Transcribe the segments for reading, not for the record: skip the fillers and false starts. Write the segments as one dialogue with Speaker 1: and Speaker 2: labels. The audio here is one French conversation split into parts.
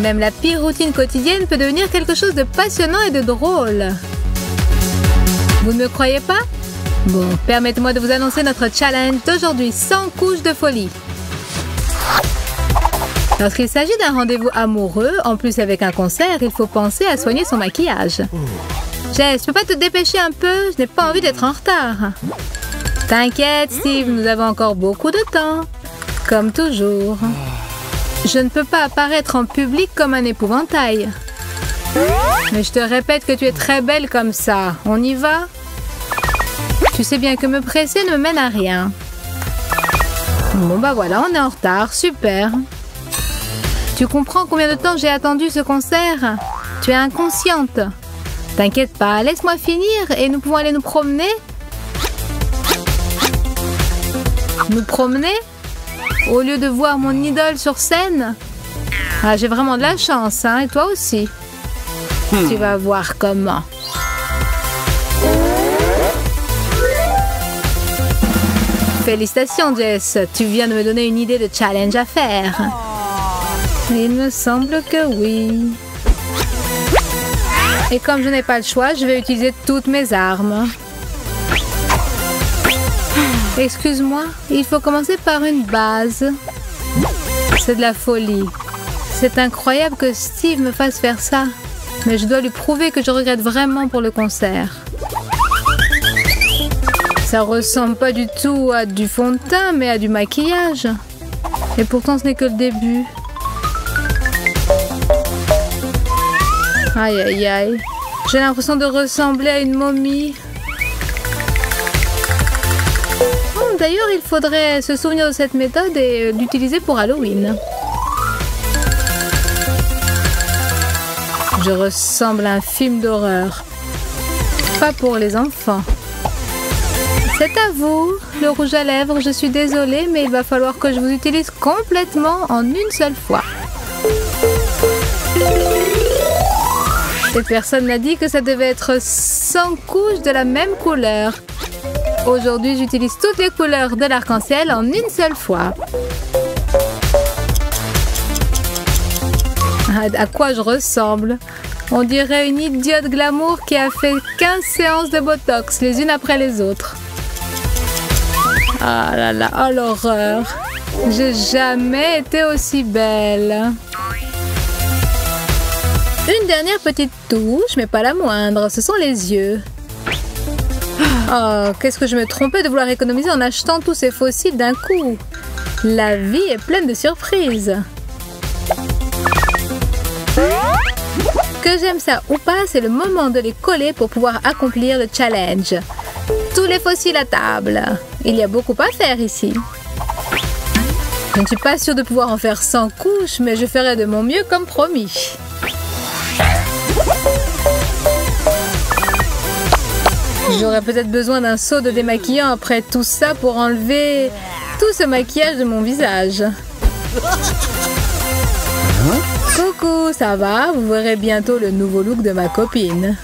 Speaker 1: Même la pire routine quotidienne peut devenir quelque chose de passionnant et de drôle. Vous ne me croyez pas? Bon, permettez-moi de vous annoncer notre challenge d'aujourd'hui, 100 couches de folie. Lorsqu'il s'agit d'un rendez-vous amoureux, en plus avec un concert, il faut penser à soigner son maquillage. Jess, tu peux pas te dépêcher un peu? Je n'ai pas envie d'être en retard. T'inquiète, Steve, nous avons encore beaucoup de temps. Comme toujours. Je ne peux pas apparaître en public comme un épouvantail. Mais je te répète que tu es très belle comme ça. On y va? Tu sais bien que me presser ne me mène à rien. Bon bah voilà, on est en retard. Super. Tu comprends combien de temps j'ai attendu ce concert? Tu es inconsciente. T'inquiète pas, laisse-moi finir et nous pouvons aller nous promener. Nous promener? Au lieu de voir mon idole sur scène? Ah, j'ai vraiment de la chance, hein, et toi aussi. Tu vas voir comment. Félicitations, Jess. Tu viens de me donner une idée de challenge à faire. Il me semble que oui. Et comme je n'ai pas le choix, je vais utiliser toutes mes armes. Excuse-moi, il faut commencer par une base. C'est de la folie. C'est incroyable que Steve me fasse faire ça. Mais je dois lui prouver que je regrette vraiment pour le concert. Ça ressemble pas du tout à du fond de teint, mais à du maquillage. Et pourtant, ce n'est que le début. Aïe, aïe, aïe. J'ai l'impression de ressembler à une momie. D'ailleurs, il faudrait se souvenir de cette méthode et l'utiliser pour Halloween. Je ressemble à un film d'horreur. Pas pour les enfants. C'est à vous, le rouge à lèvres. Je suis désolée, mais il va falloir que je vous utilise complètement en une seule fois. Et personne n'a dit que ça devait être 100 couches de la même couleur. Aujourd'hui, j'utilise toutes les couleurs de l'arc-en-ciel en une seule fois. À quoi je ressemble? On dirait une idiote glamour qui a fait 15 séances de Botox, les unes après les autres. Ah là là, oh l'horreur. J'ai jamais été aussi belle. Une dernière petite touche, mais pas la moindre, ce sont les yeux. Oh, qu'est-ce que je me trompais de vouloir économiser en achetant tous ces fossiles d'un coup. La vie est pleine de surprises. Que j'aime ça ou pas, c'est le moment de les coller pour pouvoir accomplir le challenge. Tous les fossiles à table. Il y a beaucoup à faire ici. Je ne suis pas sûre de pouvoir en faire 100 couches, mais je ferai de mon mieux comme promis. J'aurais peut-être besoin d'un seau de démaquillant après tout ça pour enlever tout ce maquillage de mon visage. Coucou, ça va? Vous verrez bientôt le nouveau look de ma copine.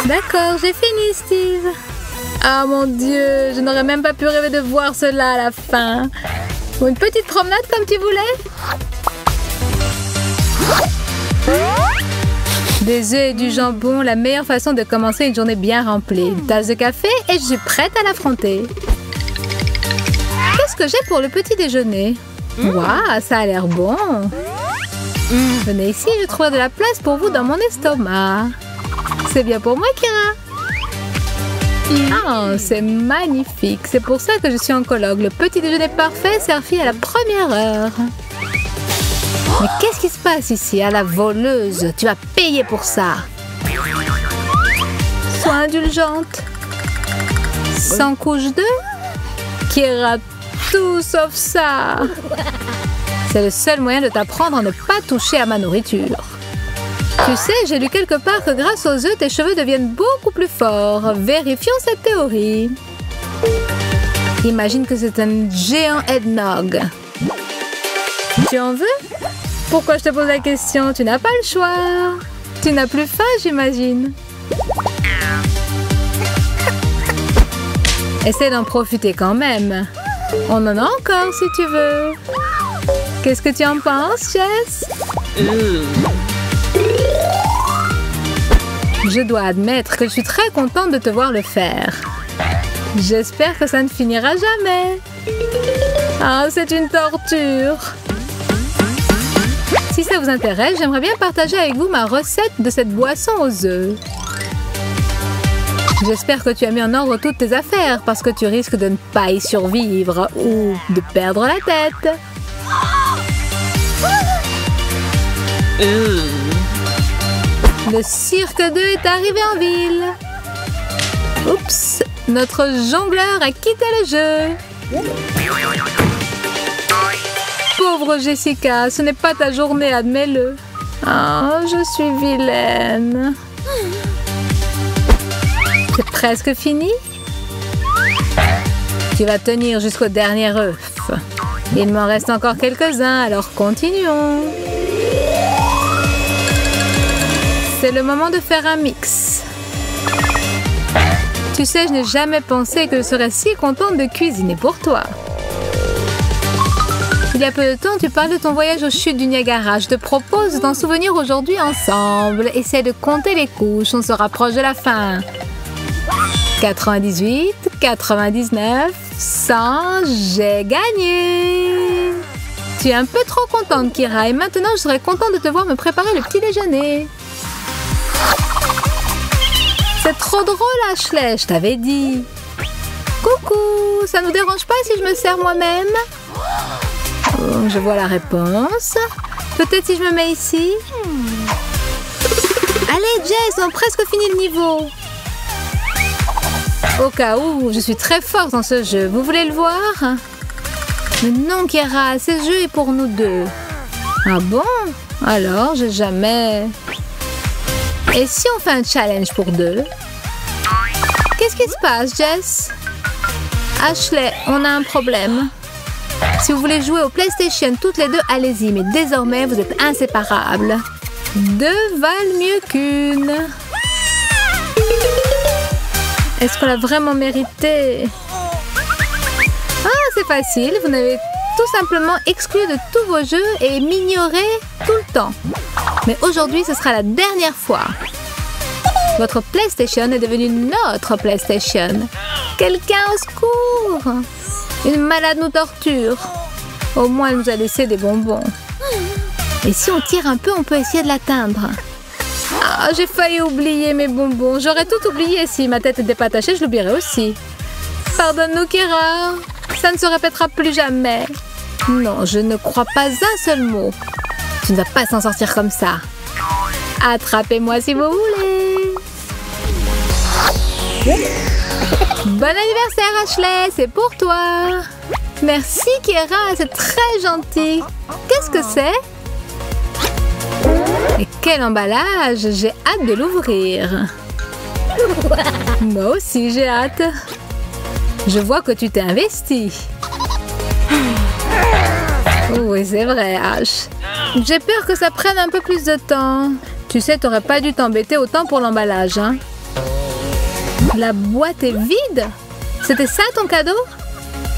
Speaker 1: D'accord, j'ai fini, Steve. Ah mon Dieu, je n'aurais même pas pu rêver de voir cela à la fin. Ou une petite promenade comme tu voulais? Des œufs et du jambon, la meilleure façon de commencer une journée bien remplie. Une tasse de café et je suis prête à l'affronter. Qu'est-ce que j'ai pour le petit déjeuner? Waouh, ça a l'air bon. Venez ici, je trouve de la place pour vous dans mon estomac. C'est bien pour moi, Kira. Oh, c'est magnifique. C'est pour ça que je suis oncologue. Le petit déjeuner parfait servi à la première heure. Mais qu'est-ce qui se passe ici, à la voleuse? Tu vas payer pour ça. Sois indulgente. 100 couches d'œufs? Kira, tout sauf ça. C'est le seul moyen de t'apprendre à ne pas toucher à ma nourriture. Tu sais, j'ai lu quelque part que grâce aux œufs, tes cheveux deviennent beaucoup plus forts. Vérifions cette théorie. Imagine que c'est un géant eggnog. Tu en veux? Pourquoi je te pose la question? Tu n'as pas le choix. Tu n'as plus faim, j'imagine. Essaie d'en profiter quand même. On en a encore si tu veux. Qu'est-ce que tu en penses, Jess? Je dois admettre que je suis très contente de te voir le faire. J'espère que ça ne finira jamais. Ah, c'est une torture. Si ça vous intéresse, j'aimerais bien partager avec vous ma recette de cette boisson aux œufs. J'espère que tu as mis en ordre toutes tes affaires parce que tu risques de ne pas y survivre ou de perdre la tête. Le cirque 2 est arrivé en ville. Oups, notre jongleur a quitté le jeu. Pauvre Jessica, ce n'est pas ta journée, admets-le. Oh, je suis vilaine. C'est presque fini. Tu vas tenir jusqu'au dernier œuf. Il m'en reste encore quelques-uns, alors continuons. C'est le moment de faire un mix. Tu sais, je n'ai jamais pensé que je serais si contente de cuisiner pour toi. Il y a peu de temps, tu parles de ton voyage aux chutes du Niagara. Je te propose d'en souvenir aujourd'hui ensemble. Essaie de compter les couches, on se rapproche de la fin. 98, 99, 100, j'ai gagné. Tu es un peu trop contente, Kira, et maintenant je serais contente de te voir me préparer le petit déjeuner. C'est trop drôle, Ashley, je t'avais dit. Coucou, ça ne vous dérange pas si je me sers moi-même? Oh, je vois la réponse. Peut-être si je me mets ici? Allez, Jess, on a presque fini le niveau. Au cas où, je suis très forte dans ce jeu. Vous voulez le voir? Mais non, Kira, ce jeu est pour nous deux. Ah bon? Alors, j'ai jamais... Et si on fait un challenge pour deux? Qu'est-ce qui se passe, Jess? Ashley, on a un problème. Si vous voulez jouer au PlayStation toutes les deux, allez-y. Mais désormais, vous êtes inséparables. Deux valent mieux qu'une. Est-ce qu'on l'a vraiment mérité? Ah, c'est facile. Vous n'avez tout simplement exclu de tous vos jeux et m'ignoré tout le temps. Mais aujourd'hui, ce sera la dernière fois. Votre PlayStation est devenue notre PlayStation. Quelqu'un au secours! Une malade nous torture. Au moins, elle nous a laissé des bonbons. Et si on tire un peu, on peut essayer de l'atteindre. Ah, j'ai failli oublier mes bonbons. J'aurais tout oublié si ma tête n'était pas attachée, je l'oublierais aussi. Pardonne-nous, Kira. Ça ne se répétera plus jamais. Non, je ne crois pas un seul mot. Tu ne vas pas s'en sortir comme ça. Attrapez-moi si vous voulez. Bon anniversaire, Ashley, c'est pour toi. Merci, Kira, c'est très gentil. Qu'est-ce que c'est? Et quel emballage! J'ai hâte de l'ouvrir. Moi aussi, j'ai hâte. Je vois que tu t'es investi. Oui, c'est vrai, Ash. J'ai peur que ça prenne un peu plus de temps. Tu sais, t'aurais pas dû t'embêter autant pour l'emballage, hein? La boîte est vide? C'était ça ton cadeau?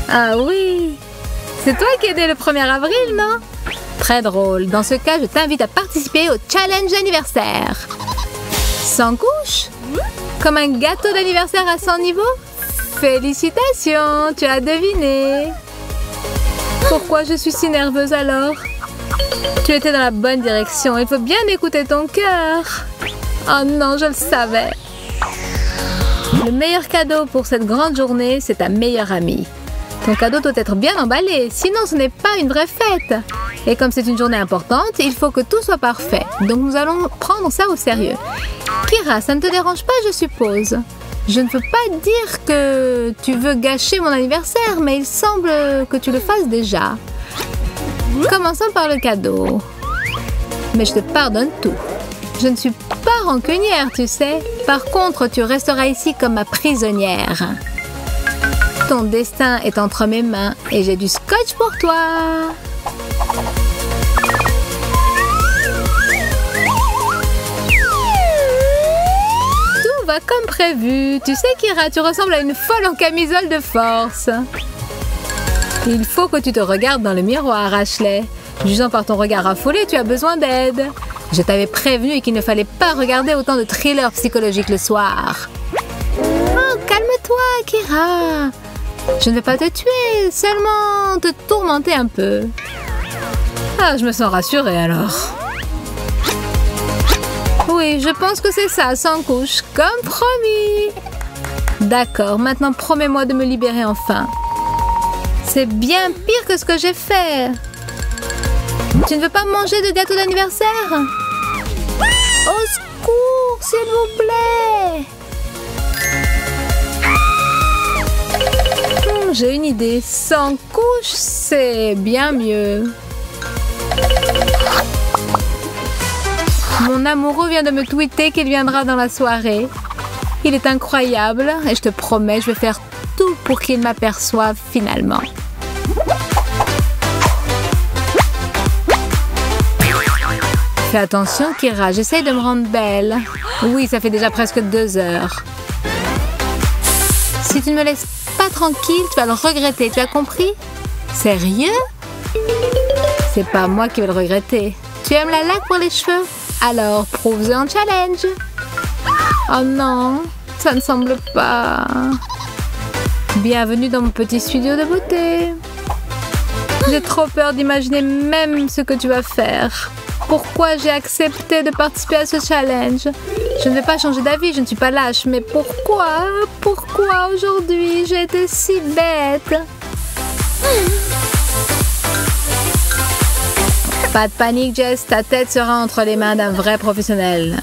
Speaker 1: Ah oui! C'est toi qui es né le 1er avril, non? Très drôle. Dans ce cas, je t'invite à participer au challenge d'anniversaire. 100 couches? Comme un gâteau d'anniversaire à 100 niveaux? Félicitations, tu as deviné. Pourquoi je suis si nerveuse alors? Tu étais dans la bonne direction. Il faut bien écouter ton cœur. Oh non, je le savais. Le meilleur cadeau pour cette grande journée, c'est ta meilleure amie. Ton cadeau doit être bien emballé, sinon ce n'est pas une vraie fête. Et comme c'est une journée importante, il faut que tout soit parfait. Donc nous allons prendre ça au sérieux. Kira, ça ne te dérange pas, je suppose? Je ne veux pas dire que tu veux gâcher mon anniversaire, mais il semble que tu le fasses déjà. Commençons par le cadeau. Mais je te pardonne tout. Je ne suis pas rancunière, tu sais. Par contre, tu resteras ici comme ma prisonnière. Ton destin est entre mes mains et j'ai du scotch pour toi. Tout va comme prévu. Tu sais, Kira, tu ressembles à une folle en camisole de force. Il faut que tu te regardes dans le miroir, Ashley. Jugeant par ton regard affolé, tu as besoin d'aide. Je t'avais prévenu qu'il ne fallait pas regarder autant de thrillers psychologiques le soir. Oh, calme-toi, Kira. Je ne vais pas te tuer, seulement te tourmenter un peu. Ah, je me sens rassurée alors. Oui, je pense que c'est ça, sans couche, comme promis. D'accord, maintenant promets-moi de me libérer enfin. C'est bien pire que ce que j'ai fait. Tu ne veux pas manger de gâteau d'anniversaire? Au secours, s'il vous plaît. J'ai une idée. Sans couche, c'est bien mieux. Mon amoureux vient de me tweeter qu'il viendra dans la soirée. Il est incroyable et je te promets, je vais faire tout pour qu'il m'aperçoive finalement. Fais attention, Kira, j'essaye de me rendre belle. Oui, ça fait déjà presque 2 heures. Si tu ne me laisses pas tranquille, tu vas le regretter, tu as compris? Sérieux? C'est pas moi qui vais le regretter. Tu aimes la laque pour les cheveux? Alors, prouve-le en challenge. Oh non, ça ne semble pas. Bienvenue dans mon petit studio de beauté. J'ai trop peur d'imaginer même ce que tu vas faire. Pourquoi j'ai accepté de participer à ce challenge? Je ne vais pas changer d'avis, je ne suis pas lâche. Mais pourquoi? Pourquoi aujourd'hui j'ai été si bête? Pas de panique, Jess, ta tête sera entre les mains d'un vrai professionnel.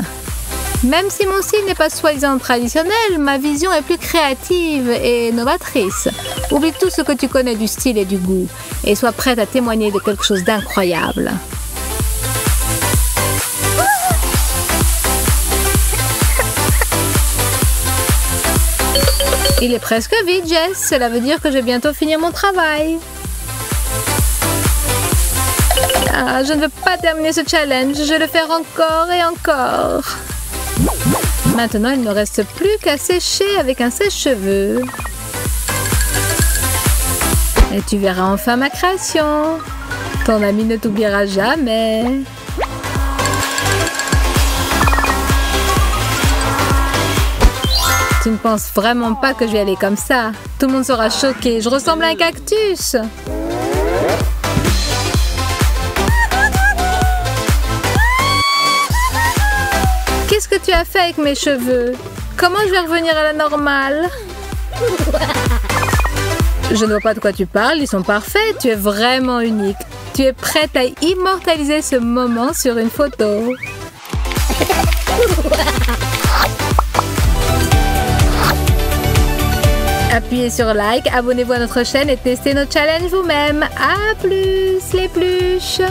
Speaker 1: Même si mon style n'est pas soi-disant traditionnel, ma vision est plus créative et novatrice. Oublie tout ce que tu connais du style et du goût et sois prête à témoigner de quelque chose d'incroyable. Il est presque vide, Jess. Cela veut dire que je vais bientôt finir mon travail. Ah, je ne veux pas terminer ce challenge. Je vais le faire encore et encore. Maintenant, il ne me reste plus qu'à sécher avec un sèche-cheveux. Et tu verras enfin ma création. Ton ami ne t'oubliera jamais. Tu ne penses vraiment pas que je vais aller comme ça? Tout le monde sera choqué. Je ressemble à un cactus. Qu'est-ce que tu as fait avec mes cheveux? Comment je vais revenir à la normale? Je ne vois pas de quoi tu parles, ils sont parfaits. Tu es vraiment unique. Tu es prête à immortaliser ce moment sur une photo. Appuyez sur like, abonnez-vous à notre chaîne et testez nos challenges vous-même. À plus les pluches!